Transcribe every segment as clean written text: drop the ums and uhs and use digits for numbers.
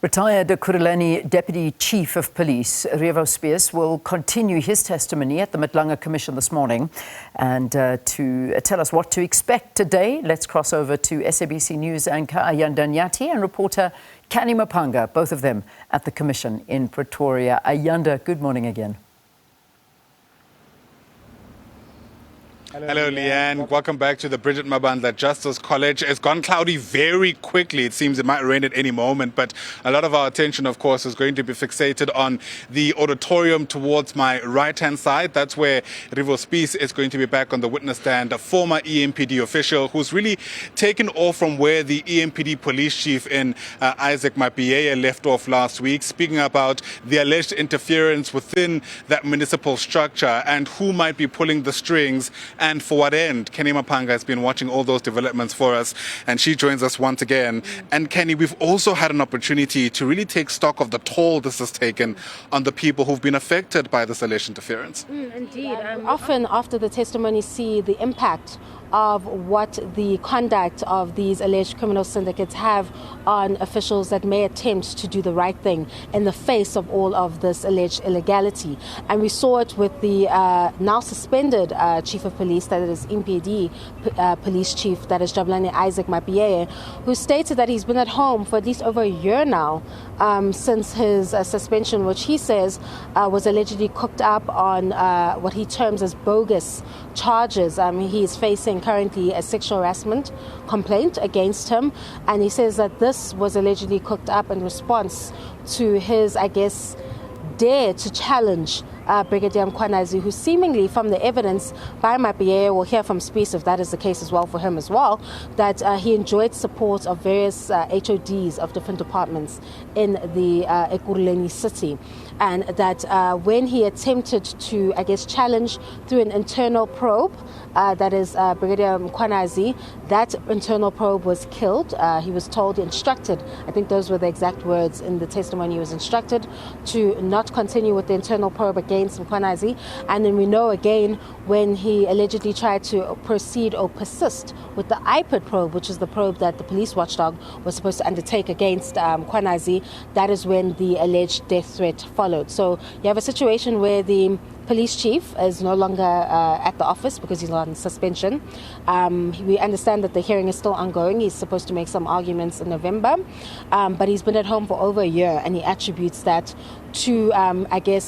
Retired Ekurhuleni Deputy Chief of Police Revo Spies will continue his testimony at the Madlanga Commission this morning. And to tell us what to expect today, let's cross over to SABC News anchor Ayanda Nyathi and reporter Canny Maphanga, both of them at the Commission in Pretoria. Ayanda, good morning again. Hello, Leanne. Welcome back to the Madlanga Justice College. It's gone cloudy very quickly. It seems it might rain at any moment, but a lot of our attention, of course, is going to be fixated on the auditorium towards my right-hand side. That's where Revo Spies is going to be back on the witness stand, a former EMPD official who's really taken off from where the EMPD police chief in Ayanda Maphanga left off last week, speaking about the alleged interference within that municipal structure and who might be pulling the strings and for what end. Canny Maphanga has been watching all those developments for us, and she joins us once again. And Canny, we've also had an opportunity to really take stock of the toll this has taken on the people who've been affected by this alleged interference. Indeed. Often after the testimony see the impact of what the conduct of these alleged criminal syndicates have on officials that may attempt to do the right thing in the face of all of this alleged illegality. And we saw it with the now suspended Chief of Police, that is EMPD Police Chief, that is Ayanda Maphanga, who stated that he's been at home for at least over a year now since his suspension, which he says was allegedly cooked up on what he terms as bogus charges. He is facing currently a sexual harassment complaint against him, and he says that this was allegedly cooked up in response to his, dare to challenge Brigadier Mkhwanazi, who seemingly, from the evidence by Maphanga, we'll hear from Spies if that is the case as well for him as well, that he enjoyed support of various HODs of different departments in the Ekurhuleni city. And that when he attempted to, challenge through an internal probe, that is Brigadier Mkhwanazi, that internal probe was killed. He was told, instructed, I think those were the exact words in the testimony, he was instructed to not continue with the internal probe against Mkhwanazi. And then we know again when he allegedly tried to proceed or persist with the IPID probe, which is the probe that the police watchdog was supposed to undertake against Mkhwanazi, that is when the alleged death threat followed. So you have a situation where the police chief is no longer at the office because he's on suspension. We understand that the hearing is still ongoing. He's supposed to make some arguments in November, but he's been at home for over a year, and he attributes that to,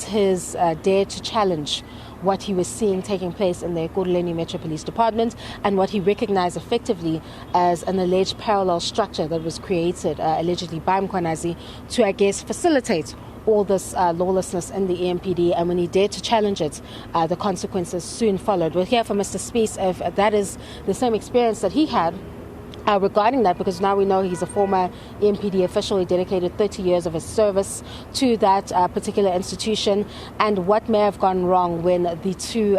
his dare to challenge what he was seeing taking place in the Ekurhuleni Metro Police Department and what he recognized effectively as an alleged parallel structure that was created allegedly by Mkhwanazi to, facilitate all this lawlessness in the EMPD, and when he dared to challenge it, the consequences soon followed. We'll hear from Mr. Spies if that is the same experience that he had regarding that, because now we know he's a former EMPD official. He dedicated 30 years of his service to that particular institution, and what may have gone wrong when the two,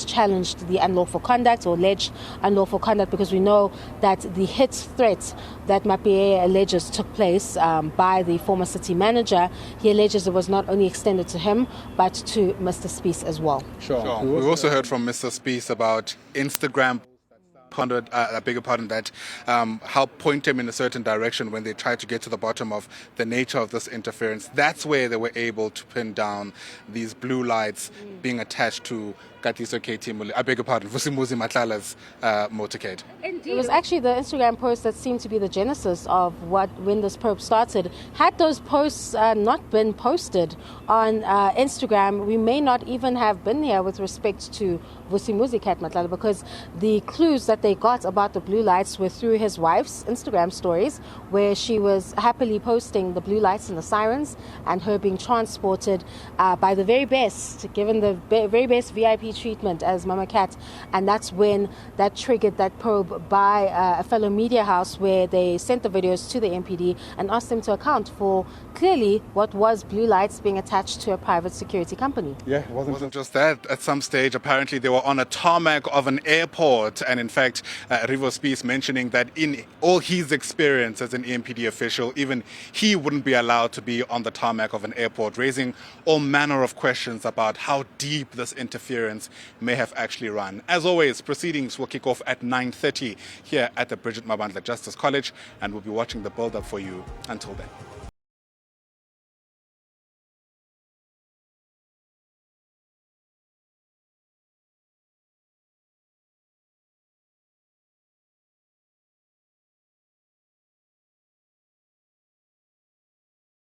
challenged the unlawful conduct or alleged unlawful conduct, because we know that the hit threat that Maphanga alleges took place by the former city manager, he alleges it was not only extended to him, but to Mr. Spies as well. Sure. We also heard from Mr. Spies about Instagram. That helped point him in a certain direction when they tried to get to the bottom of the nature of this interference. That's where they were able to pin down these blue lights being attached to Vusimuzi Matlala's motorcade. It was actually the Instagram post that seemed to be the genesis of when this probe started. Had those posts not been posted on Instagram, we may not even have been here with respect to Vusimuzi Cat Matlala, because the clues that they got about the blue lights were through his wife's Instagram stories, where she was happily posting the blue lights and the sirens and her being transported by the very best, given the very best VIP treatment as Mama Cat. And that's when that triggered that probe by a fellow media house, where they sent the videos to the MPD and asked them to account for clearly what was blue lights being attached to a private security company. Yeah, it wasn't just that. At some stage, apparently they were on a tarmac of an airport, and in fact Revo Spies mentioning that in all his experience as an EMPD official, even he wouldn't be allowed to be on the tarmac of an airport, raising all manner of questions about how deep this interference may have actually run. As always, proceedings will kick off at 9:30 here at the Madlanga Justice College, and we'll be watching the build-up for you until then.